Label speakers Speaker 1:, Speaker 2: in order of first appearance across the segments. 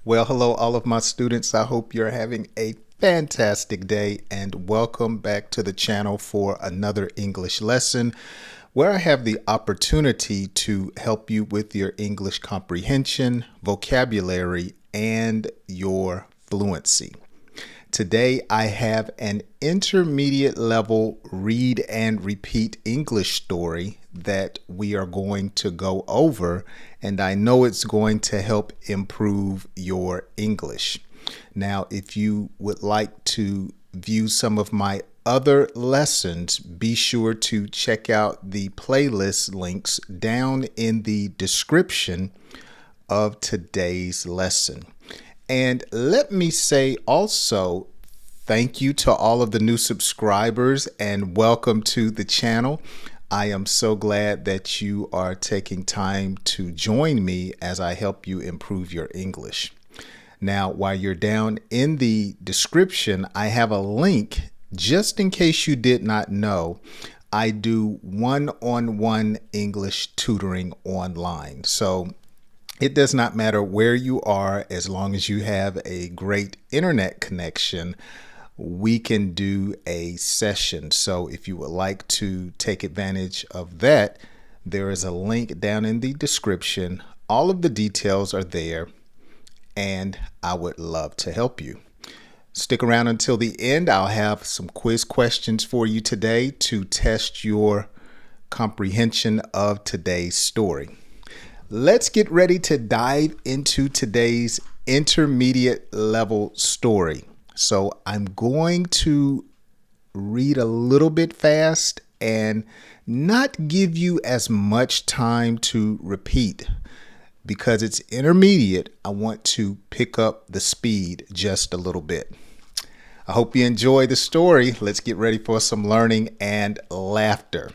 Speaker 1: Well, hello, all of my students. I hope you're having a fantastic day and welcome back to the channel for another English lesson where I have the opportunity to help you with your English comprehension, vocabulary, and your fluency. Today, I have an intermediate level read and repeat English story that we are going to go over, and I know it's going to help improve your English. Now, if you would like to view some of my other lessons, be sure to check out the playlist links down in the description of today's lesson. And let me say also, thank you to all of the new subscribers and welcome to the channel. I am so glad that you are taking time to join me as I help you improve your English. Now, while you're down in the description, I have a link just in case you did not know. I do one-on-one English tutoring online. So it does not matter where you are, as long as you have a great internet connection, we can do a session. So if you would like to take advantage of that, there is a link down in the description. All of the details are there, and I would love to help you. Stick around until the end. I'll have some quiz questions for you today to test your comprehension of today's story. Let's get ready to dive into today's intermediate level story. So I'm going to read a little bit fast and not give you as much time to repeat. Because it's intermediate, I want to pick up the speed just a little bit. I hope you enjoy the story. Let's get ready for some learning and laughter.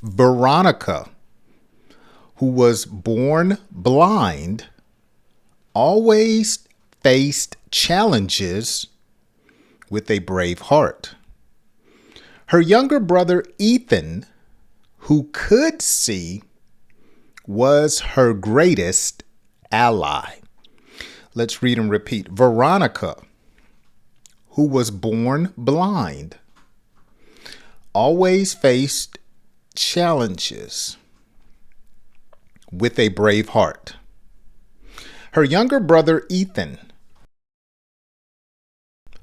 Speaker 1: Veronica, who was born blind, always faced challenges with a brave heart. Her younger brother, Ethan, who could see, was her greatest ally. Let's read and repeat. Veronica, who was born blind, always faced challenges with a brave heart. Her younger brother, Ethan,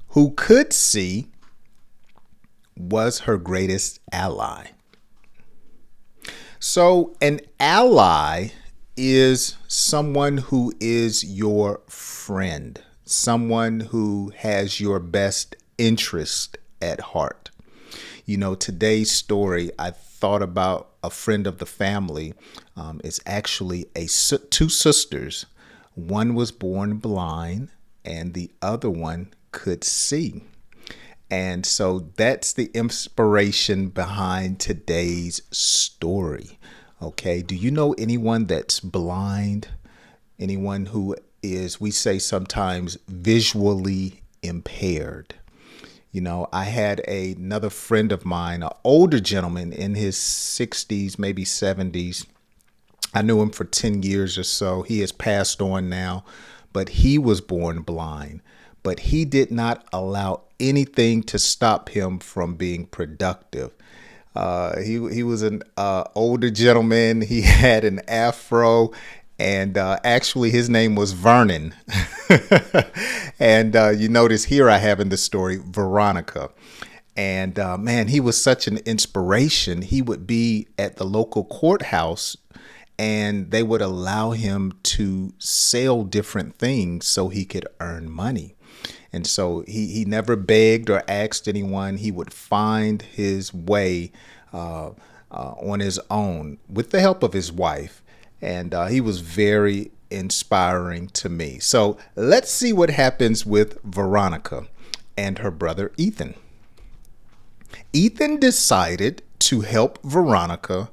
Speaker 1: who could see, was her greatest ally. So an ally is someone who is your friend, someone who has your best interest at heart. You know, today's story, I thought about a friend of the family. It's actually two sisters. One was born blind and the other one could see. And so that's the inspiration behind today's story. Okay, do you know anyone that's blind? Anyone who is, we say sometimes, visually impaired? You know, I had another friend of mine, an older gentleman in his 60s, maybe 70s. I knew him for 10 years or so. He has passed on now, but he was born blind. But he did not allow anything to stop him from being productive. He was an older gentleman. He had an afro, and actually his name was Vernon. And you notice here I have in the story Veronica. And man, he was such an inspiration. He would be at the local courthouse and they would allow him to sell different things so he could earn money. And so he never begged or asked anyone. He would find his way on his own with the help of his wife. And he was very inspiring to me. So let's see what happens with Veronica and her brother Ethan. Ethan decided to help Veronica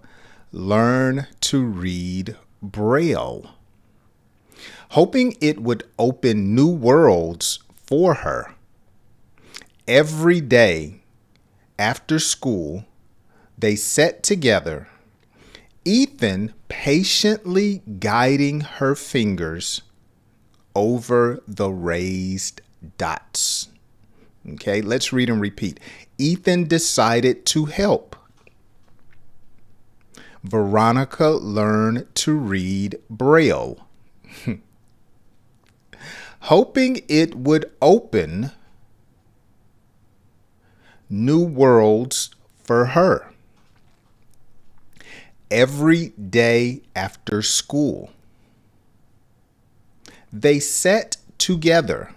Speaker 1: learn to read Braille, hoping it would open new worlds for her. Every day after school, they sat together, Ethan patiently guiding her fingers over the raised dots. Okay, let's read and repeat. Ethan decided to help. Veronica learned to read Braille, hoping it would open new worlds for her. Every day after school, they sat together.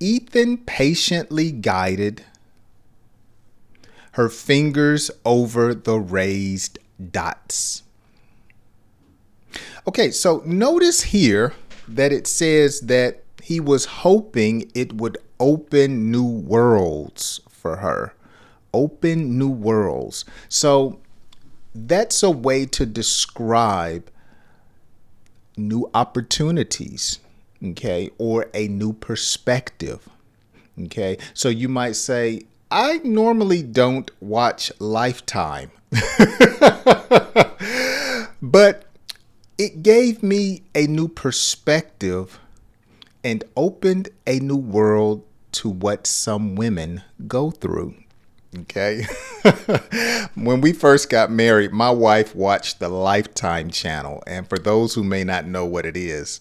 Speaker 1: Ethan patiently guided her fingers over the raised dots. Okay, so notice here that it says that he was hoping it would open new worlds for her. Open new worlds. So that's a way to describe new opportunities, okay, or a new perspective, okay? So you might say, I normally don't watch Lifetime, but it gave me a new perspective and opened a new world to what some women go through. Okay. When we first got married, my wife watched the Lifetime channel. And for those who may not know what it is,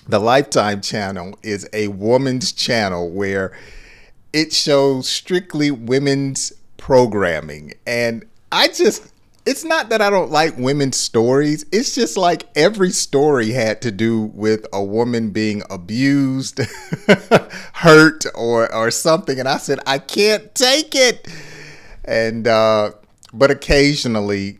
Speaker 1: the Lifetime channel is a woman's channel where it shows strictly women's programming. And it's not that I don't like women's stories. It's just like every story had to do with a woman being abused, hurt, or something. And I said, I can't take it. And, but occasionally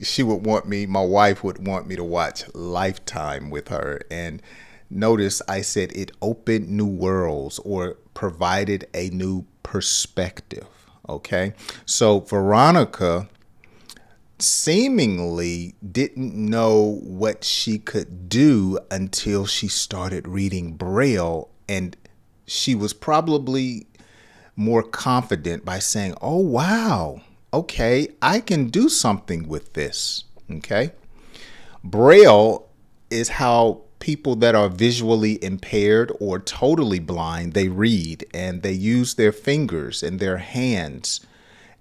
Speaker 1: my wife would want me to watch Lifetime with her. And notice I said it opened new worlds or provided a new perspective. Okay. So Veronica seemingly didn't know what she could do until she started reading Braille, and she was probably more confident by saying, oh, wow, okay, I can do something with this. Okay. Braille is how people that are visually impaired or totally blind, they read, and they use their fingers and their hands.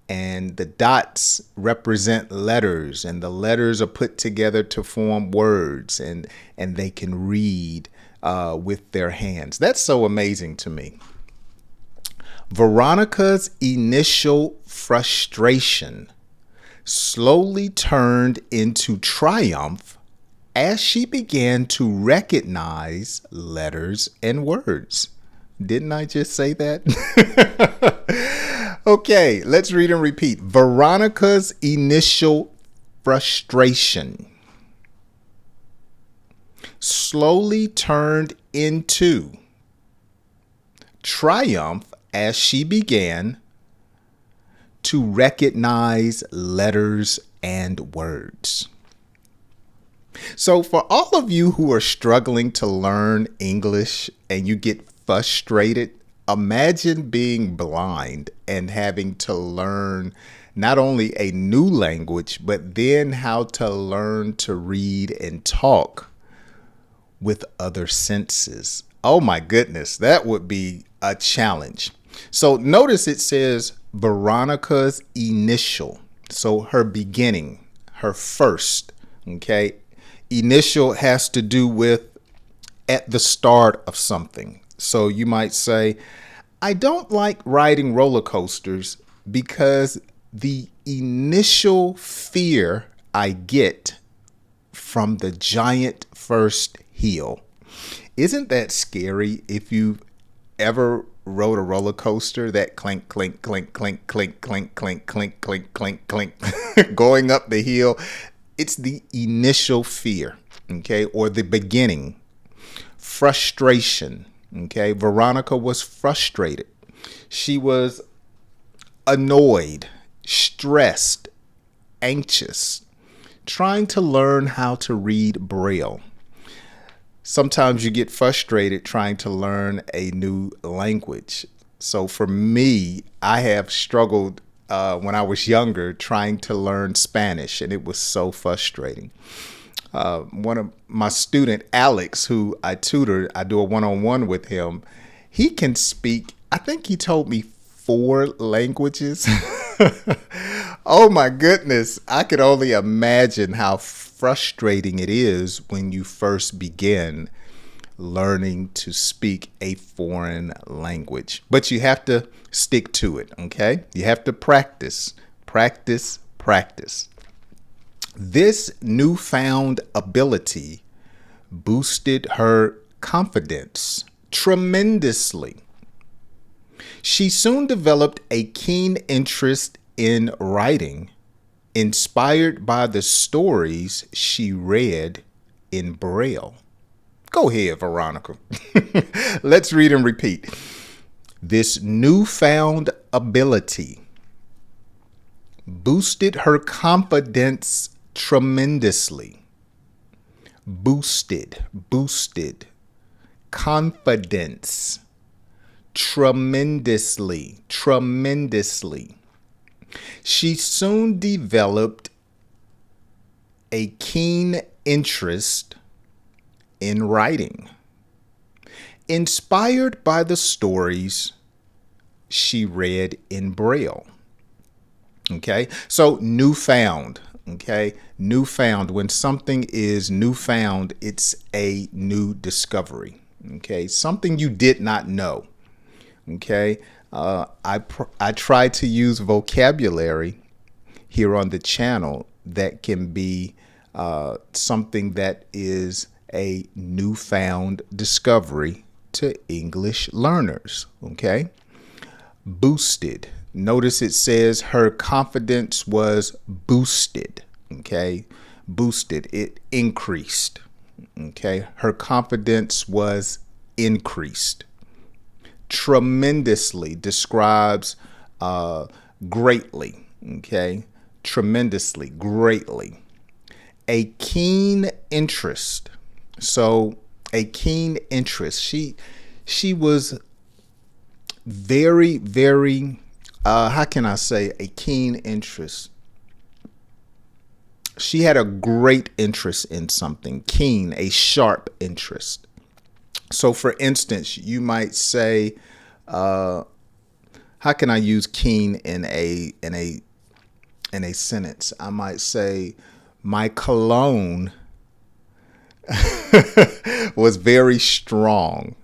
Speaker 1: And the dots represent letters, and the letters are put together to form words, and they can read with their hands. That's so amazing to me. Veronica's initial frustration slowly turned into triumph as she began to recognize letters and words. Didn't I just say that? Okay, let's read and repeat. Veronica's initial frustration slowly turned into triumph as she began to recognize letters and words. So for all of you who are struggling to learn English and you get frustrated, imagine being blind and having to learn not only a new language, but then how to learn to read and talk with other senses. Oh my goodness, that would be a challenge. So notice it says Veronica's initial. So her beginning, her first, okay? Initial has to do with at the start of something. So you might say, I don't like riding roller coasters because the initial fear I get from the giant first heel. Isn't that scary if you've ever rode a roller coaster, that clink, clink, clink, clink, clink, clink, clink, clink, clink, clink, clink, going up the hill? It's the initial fear, okay, or the beginning. Frustration. Okay, Veronica was frustrated. She was annoyed, stressed, anxious, trying to learn how to read Braille. Sometimes you get frustrated trying to learn a new language. So for me, I have struggled when I was younger trying to learn Spanish, and it was so frustrating. One of my student, Alex, who I tutor, I do a one-on-one with him. He can speak, I think he told me 4 languages. Oh my goodness. I could only imagine how frustrating it is when you first begin learning to speak a foreign language. But you have to stick to it, okay? You have to practice, practice, practice. This newfound ability boosted her confidence tremendously. She soon developed a keen interest in writing, inspired by the stories she read in Braille. Go ahead, Veronica. Let's read and repeat. This newfound ability boosted her confidence tremendously. Boosted, confidence, tremendously. She soon developed a keen interest in writing, inspired by the stories she read in Braille. Okay, so newfound. Okay, newfound. When something is newfound, it's a new discovery. Okay, something you did not know. Okay, I try to use vocabulary here on the channel that can be something that is a newfound discovery to English learners. Okay, boosted. Notice it says her confidence was boosted. Okay, boosted. It increased. Okay, her confidence was increased. Tremendously describes greatly. Okay, tremendously, greatly. A keen interest. So a keen interest. She was very, very, how can I say, a keen interest. She had a great interest in something. Keen, a sharp interest. So for instance, you might say, how can I use keen in a sentence? I might say, my cologne was very strong.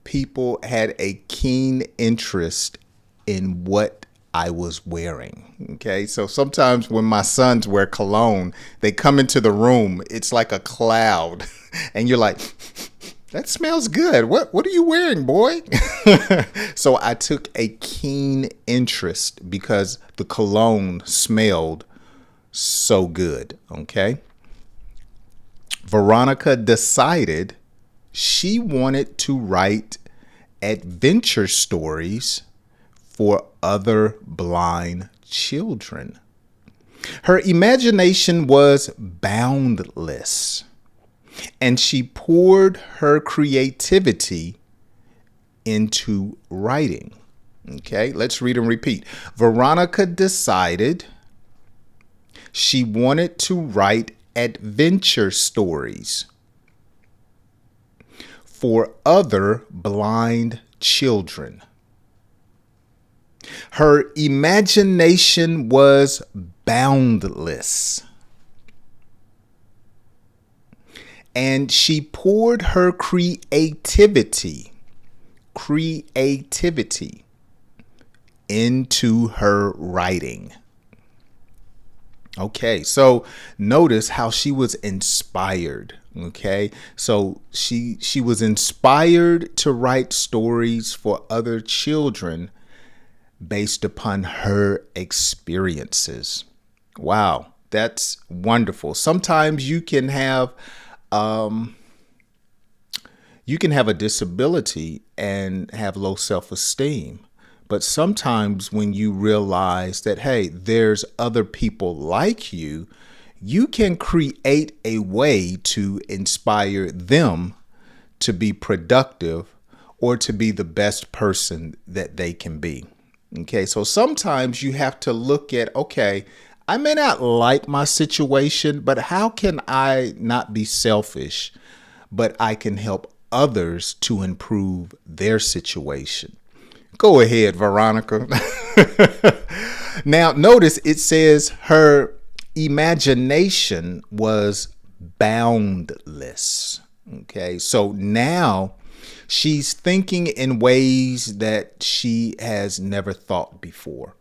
Speaker 1: People had a keen interest in what I was wearing. Okay, so sometimes when my sons wear cologne, they come into the room, it's like a cloud, and you're like, that smells good. What are you wearing, boy? So I took a keen interest because the cologne smelled so good. Okay. Veronica decided she wanted to write adventure stories for other blind children. Her imagination was boundless, and she poured her creativity into writing. Okay, let's read and repeat. Veronica decided she wanted to write adventure stories for other blind children. Her imagination was boundless, and she poured her creativity into her writing. Okay, so notice how she was inspired. Okay, so she was inspired to write stories for other children based upon her experiences. Wow, that's wonderful. Sometimes you can have a disability and have low self-esteem. But sometimes when you realize that, hey, there's other people like you, you can create a way to inspire them to be productive or to be the best person that they can be. Okay, so sometimes you have to look at, okay, I may not like my situation, but how can I not be selfish, but I can help others to improve their situation? Go ahead, Veronica. Now, notice it says her imagination was boundless. Okay, so now she's thinking in ways that she has never thought before.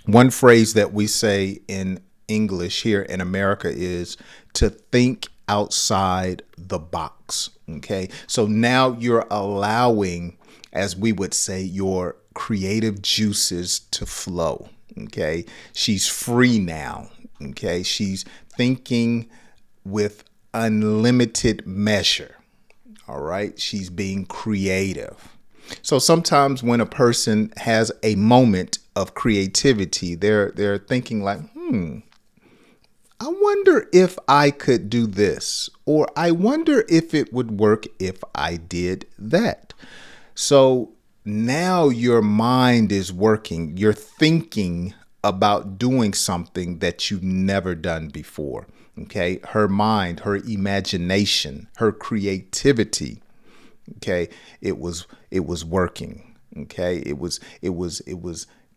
Speaker 1: One phrase that we say in English here in America is to think outside the box. Okay, so now you're allowing, as we would say, your creative juices to flow. Okay, she's free now. Okay, she's thinking with unlimited measure. All right, she's being creative. So sometimes when a person has a moment of creativity, they're thinking like, I wonder if I could do this, or I wonder if it would work if I did that. So now your mind is working. You're thinking about doing something that you've never done before. Okay, her mind, her imagination, her creativity. Okay, it was working. Okay, it was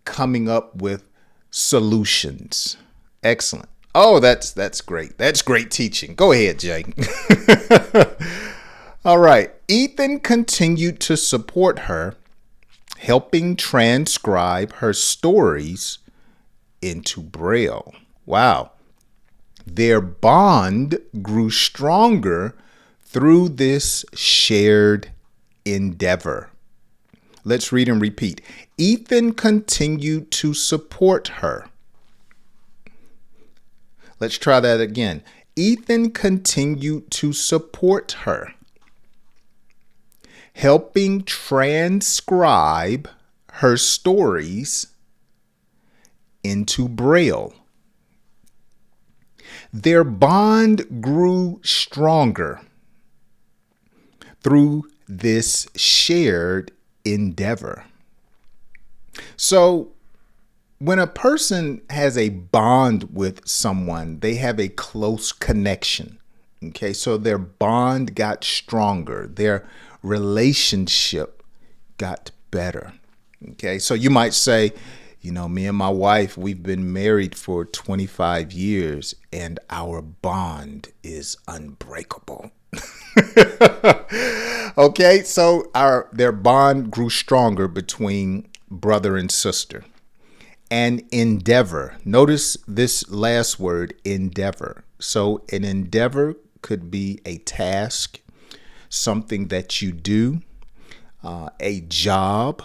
Speaker 1: coming up with solutions. Excellent. Oh, that's great. That's great teaching. Go ahead, Jay. All right. Ethan continued to support her, helping transcribe her stories into Braille. Wow. Their bond grew stronger through this shared endeavor. Let's read and repeat. Ethan continued to support her. Let's try that again. Ethan continued to support her, helping transcribe her stories into Braille. Their bond grew stronger through this shared endeavor. So when a person has a bond with someone, they have a close connection. Okay, so their bond got stronger. Their relationship got better. Okay, so you might say, me and my wife, we've been married for 25 years and our bond is unbreakable. Okay, so their bond grew stronger between brother and sister. An endeavor. Notice this last word, endeavor. So an endeavor could be a task, something that you do, a job.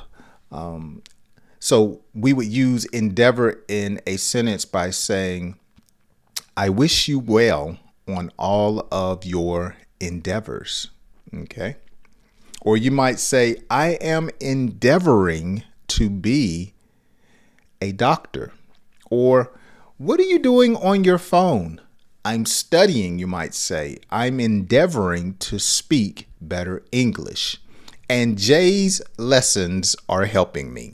Speaker 1: So we would use endeavor in a sentence by saying, I wish you well on all of your endeavors. Okay. Or you might say, I am endeavoring to be a doctor. Or what are you doing on your phone? I'm studying, you might say. I'm endeavoring to speak better English. And Jay's lessons are helping me.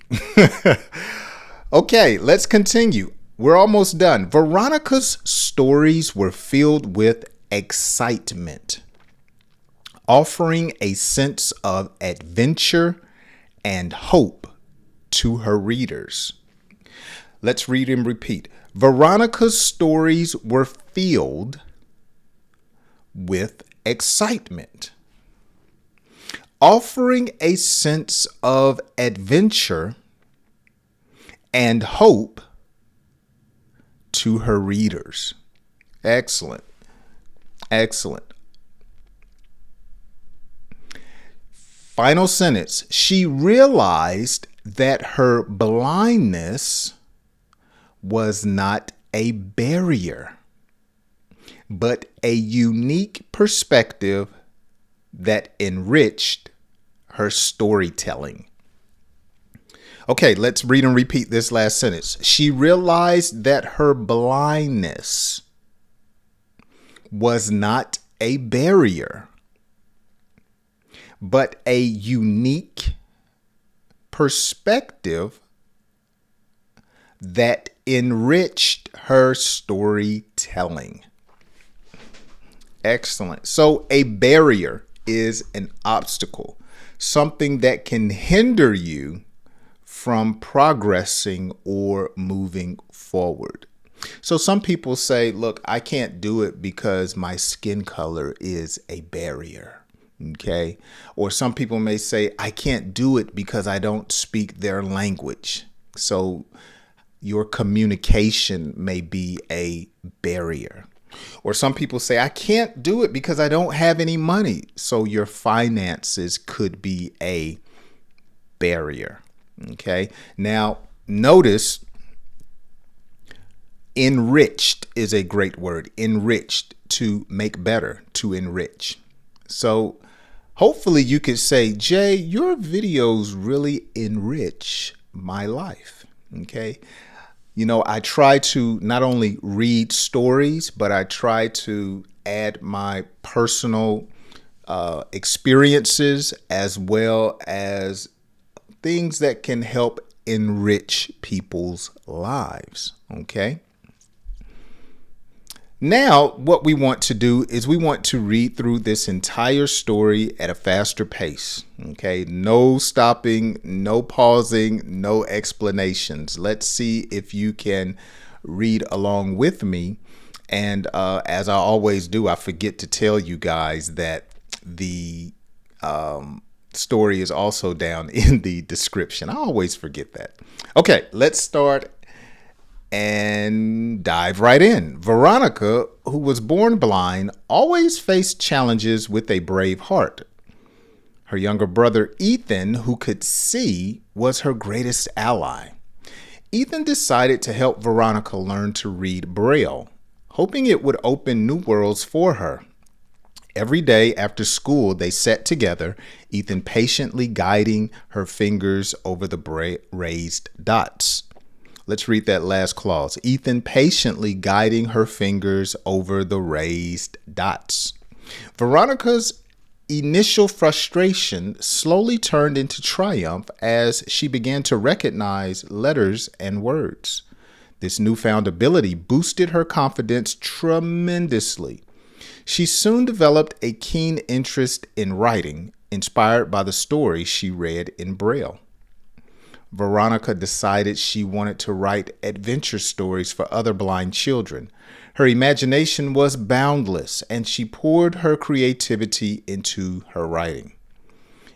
Speaker 1: Okay, let's continue. We're almost done. Veronica's stories were filled with excitement, offering a sense of adventure and hope to her readers. Let's read and repeat. Veronica's stories were filled with excitement, offering a sense of adventure and hope to her readers. Excellent. Excellent. Final sentence. She realized that her blindness was not a barrier, but a unique perspective that enriched her storytelling. Okay, let's read and repeat this last sentence. She realized that her blindness was not a barrier, but a unique perspective that enriched her storytelling. Excellent. So a barrier is an obstacle, something that can hinder you from progressing or moving forward. So some people say, look, I can't do it because my skin color is a barrier. Okay. Or some people may say, I can't do it because I don't speak their language. So your communication may be a barrier. Or some people say, I can't do it because I don't have any money. So your finances could be a barrier. Okay. Now, notice enriched is a great word. Enriched, to make better, to enrich. So hopefully you could say, Jay, your videos really enrich my life. Okay. You know, I try to not only read stories, but I try to add my personal experiences as well as things that can help enrich people's lives. Okay. Now, what we want to do is we want to read through this entire story at a faster pace. Okay, no stopping, no pausing, no explanations. Let's see if you can read along with me. And as I always do, I forget to tell you guys that the story is also down in the description. I always forget that. Okay, let's start and dive right in. Veronica, who was born blind, always faced challenges with a brave heart. Her younger brother, Ethan, who could see, was her greatest ally. Ethan decided to help Veronica learn to read Braille, hoping it would open new worlds for her. Every day after school, they sat together, Ethan patiently guiding her fingers over the raised dots. Let's read that last clause. Ethan patiently guiding her fingers over the raised dots. Veronica's initial frustration slowly turned into triumph as she began to recognize letters and words. This newfound ability boosted her confidence tremendously. She soon developed a keen interest in writing, inspired by the stories she read in Braille. Veronica decided she wanted to write adventure stories for other blind children. Her imagination was boundless, and she poured her creativity into her writing.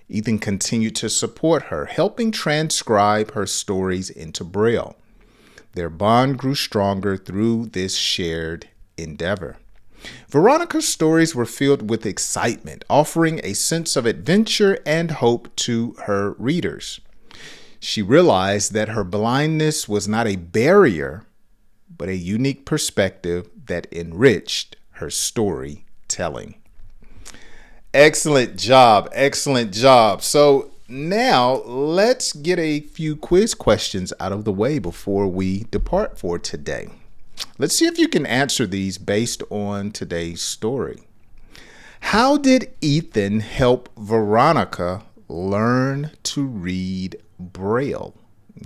Speaker 1: Ethan continued to support her, helping transcribe her stories into Braille. Their bond grew stronger through this shared endeavor. Veronica's stories were filled with excitement, offering a sense of adventure and hope to her readers. She realized that her blindness was not a barrier, but a unique perspective that enriched her storytelling. Excellent job. Excellent job. So now let's get a few quiz questions out of the way before we depart for today. Let's see if you can answer these based on today's story. How did Ethan help Veronica learn to read Braille?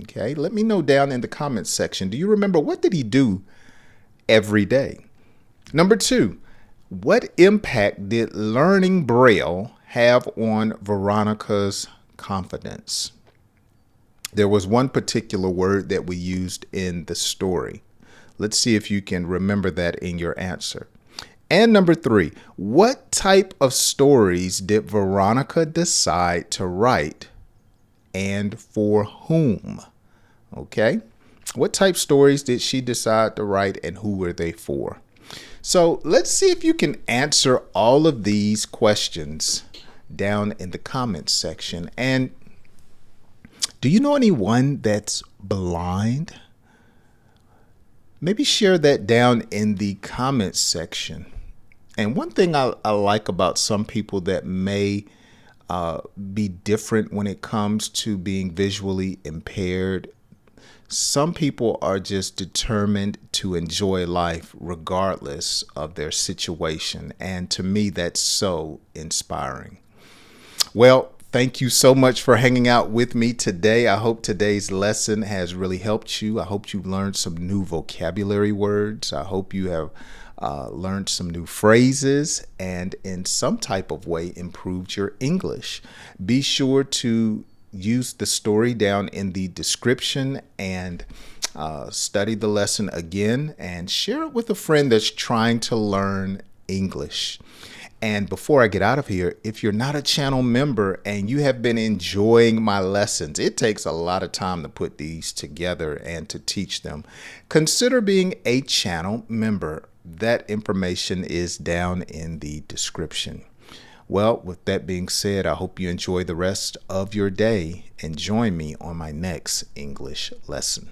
Speaker 1: Okay, let me know down in the comments section. Do you remember, what did he do every day? Number 2, what impact did learning Braille have on Veronica's confidence? There was one particular word that we used in the story. Let's see if you can remember that in your answer. And number 3, what type of stories did Veronica decide to write and for whom? Okay. What type stories did she decide to write and who were they for? So let's see if you can answer all of these questions down in the comments section. And do you know anyone that's blind? Maybe share that down in the comments section. And one thing I like about some people that may be different when it comes to being visually impaired, some people are just determined to enjoy life regardless of their situation. And to me, that's so inspiring. Well, Thank you so much for hanging out with me today. I hope today's lesson has really helped you. I hope you've learned some new vocabulary words. I hope you have learned some new phrases and in some type of way improved your English. Be sure to use the story down in the description and study the lesson again and share it with a friend that's trying to learn English. And before I get out of here, if you're not a channel member and you have been enjoying my lessons, it takes a lot of time to put these together and to teach them. Consider being a channel member. That information is down in the description. Well, with that being said, I hope you enjoy the rest of your day and join me on my next English lesson.